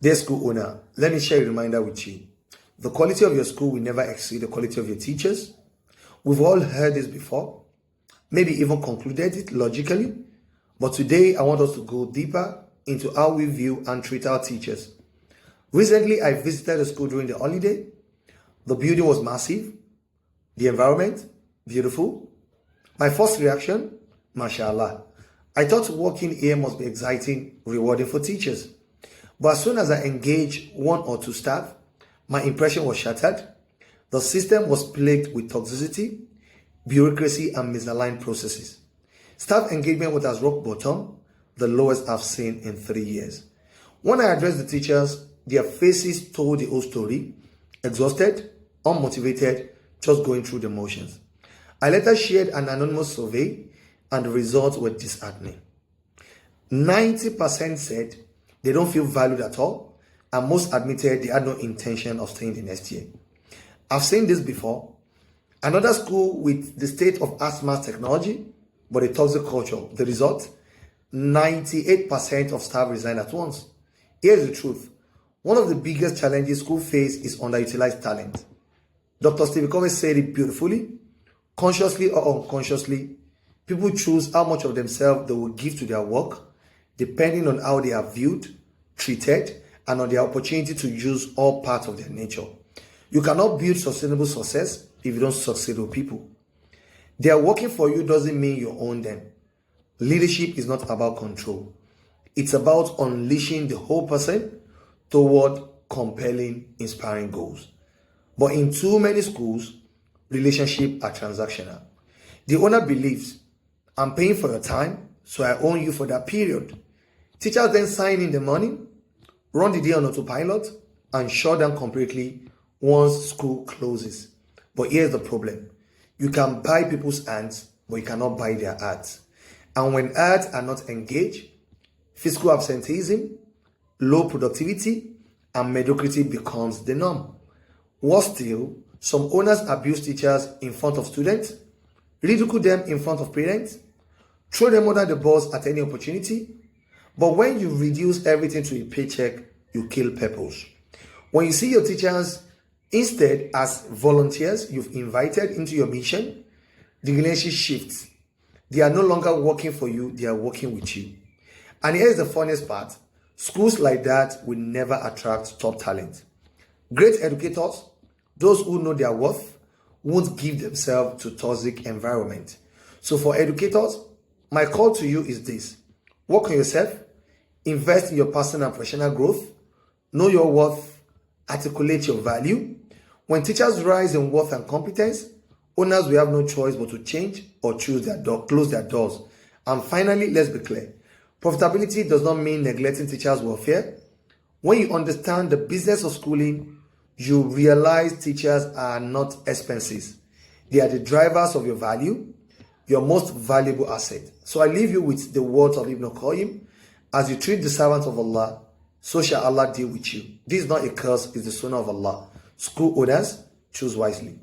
Dear school owner, let me share a reminder with you. The quality of your school will never exceed the quality of your teachers. We've all heard this before, maybe even concluded it logically, but today I want us to go deeper into how we view and treat our teachers. Recently, I visited a school during the holiday. The building was massive, the environment, beautiful. My first reaction, mashallah. I thought working here must be exciting, rewarding for teachers. But as soon as I engaged one or two staff, my impression was shattered. The system was plagued with toxicity, bureaucracy, and misaligned processes. Staff engagement was at rock bottom, the lowest I've seen in 3 years. When I addressed the teachers, their faces told the whole story, exhausted, unmotivated, just going through the motions. I later shared an anonymous survey, and the results were disheartening. 90% said they don't feel valued at all, and most admitted they had no intention of staying the next year. I've seen this before. Another school with the state-of-art math technology, but a toxic culture. The result? 98% of staff resign at once. Here's the truth. One of the biggest challenges schools face is underutilized talent. Dr. Steve Covey said it beautifully. Consciously or unconsciously, people choose how much of themselves they will give to their work, depending on how they are viewed, treated, and on their opportunity to use all parts of their nature. You cannot build sustainable success if you don't succeed with people. They are working for you doesn't mean you own them. Leadership is not about control. It's about unleashing the whole person toward compelling, inspiring goals. But in too many schools, relationships are transactional. The owner believes, I'm paying for your time, so I own you for that period. Teachers then sign in the money, run the day on autopilot, and shut down completely once school closes. But here's the problem. You can buy people's hands, but you cannot buy their hearts. And when hearts are not engaged, fiscal absenteeism, low productivity, and mediocrity becomes the norm. Worse still, some owners abuse teachers in front of students, ridicule them in front of parents, throw them under the bus at any opportunity. But when you reduce everything to a paycheck, you kill purpose. When you see your teachers instead as volunteers you've invited into your mission, the relationship shifts. They are no longer working for you, they are working with you. And here's the funniest part. Schools like that will never attract top talent. Great educators, those who know their worth, won't give themselves to toxic environment. So for educators, my call to you is this. Work on yourself, invest in your personal and professional growth, know your worth, articulate your value. When teachers rise in worth and competence, owners will have no choice but to change or close their doors. And finally, let's be clear. Profitability does not mean neglecting teachers' welfare. When you understand the business of schooling, you realize teachers are not expenses. They are the drivers of your value, your most valuable asset. So I leave you with the words of Ibn Qayyim. As you treat the servants of Allah, so shall Allah deal with you. This is not a curse, it's the sunnah of Allah. School owners, choose wisely.